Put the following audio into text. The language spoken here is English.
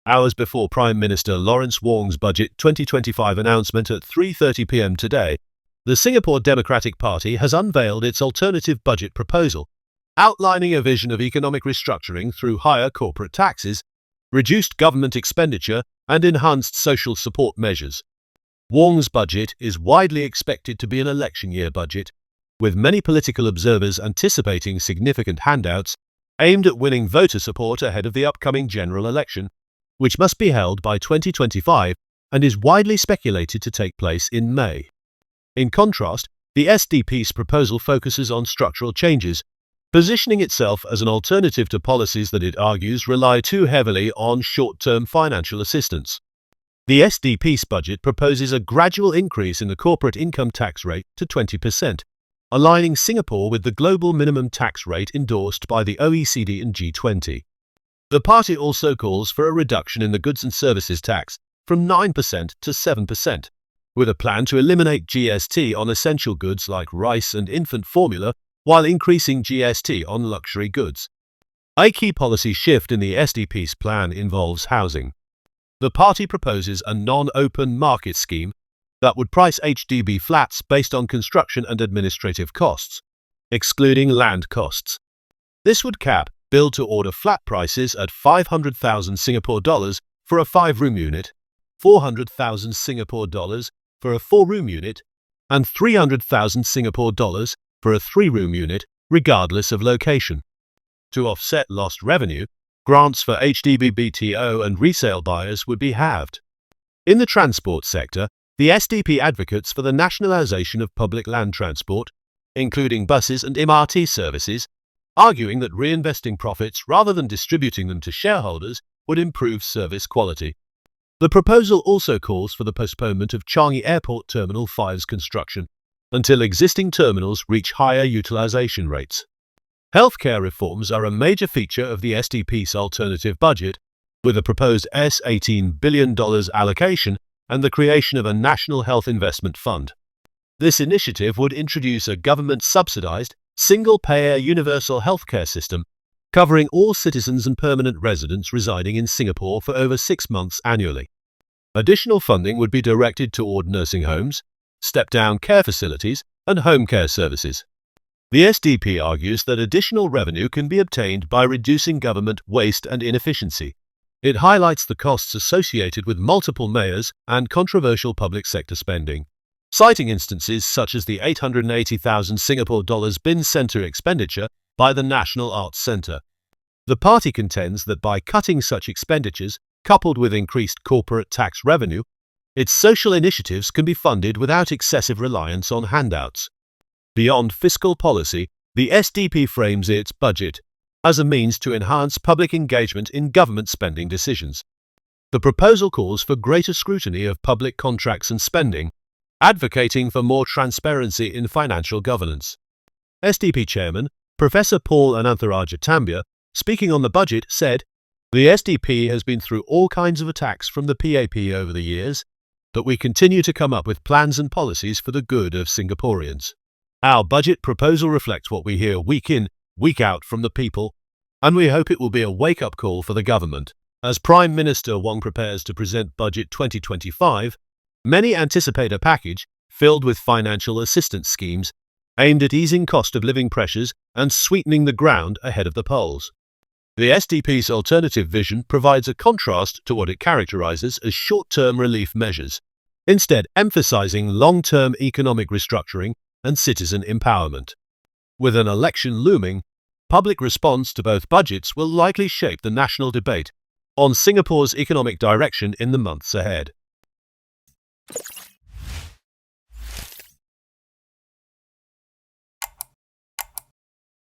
hours before Prime Minister Lawrence Wong's Budget 2025 announcement at 3:30 p.m. today, the Singapore Democratic Party has unveiled its alternative budget proposal, outlining a vision of economic restructuring through higher corporate taxes, reduced government expenditure, and enhanced social support measures. Wong's budget is widely expected to be an election year budget, with many political observers anticipating significant handouts aimed at winning voter support ahead of the upcoming general election, which must be held by 2025 and is widely speculated to take place in May. In contrast, the SDP's proposal focuses on structural changes, positioning itself as an alternative to policies that it argues rely too heavily on short-term financial assistance. The SDP's budget proposes a gradual increase in the corporate income tax rate to 20%, aligning Singapore with the global minimum tax rate endorsed by the OECD and G20. The party also calls for a reduction in the goods and services tax from 9% to 7%, with a plan to eliminate GST on essential goods like rice and infant formula while increasing GST on luxury goods. A key policy shift in the SDP's plan involves housing. The party proposes a non-open market scheme that would price HDB flats based on construction and administrative costs, excluding land costs. This would cap build-to-order flat prices at 500,000 Singapore dollars for a 5-room unit, 400,000 Singapore dollars for a 4-room unit, and 300,000 Singapore dollars for a 3-room unit, regardless of location. To offset lost revenue, grants for HDB BTO and resale buyers would be halved. In the transport sector, the SDP advocates for the nationalisation of public land transport, including buses and MRT services, arguing that reinvesting profits rather than distributing them to shareholders would improve service quality. The proposal also calls for the postponement of Changi Airport Terminal 5's construction until existing terminals reach higher utilisation rates. Healthcare reforms are a major feature of the SDP's alternative budget, with a proposed $18 billion allocation and the creation of a National Health Investment Fund. This initiative would introduce a government-subsidized, single-payer universal healthcare system covering all citizens and permanent residents residing in Singapore for over 6 months annually. Additional funding would be directed toward nursing homes, step-down care facilities, and home care services. The SDP argues that additional revenue can be obtained by reducing government waste and inefficiency. It highlights the costs associated with multiple mayors and controversial public sector spending, citing instances such as the 880,000 Singapore dollars bin centre expenditure by the National Arts Centre. The party contends that by cutting such expenditures, coupled with increased corporate tax revenue, its social initiatives can be funded without excessive reliance on handouts. Beyond fiscal policy, the SDP frames its budget as a means to enhance public engagement in government spending decisions. The proposal calls for greater scrutiny of public contracts and spending, advocating for more transparency in financial governance. SDP Chairman, Professor Paul Anantharajatambia, speaking on the budget, said, "The SDP has been through all kinds of attacks from the PAP over the years, but we continue to come up with plans and policies for the good of Singaporeans. Our budget proposal reflects what we hear week in, week out from the people, and we hope it will be a wake-up call for the government." As Prime Minister Wong prepares to present Budget 2025, many anticipate a package filled with financial assistance schemes aimed at easing cost of living pressures and sweetening the ground ahead of the polls. The SDP's alternative vision provides a contrast to what it characterizes as short-term relief measures, instead emphasizing long-term economic restructuring and citizen empowerment. With an election looming, public response to both budgets will likely shape the national debate on Singapore's economic direction in the months ahead.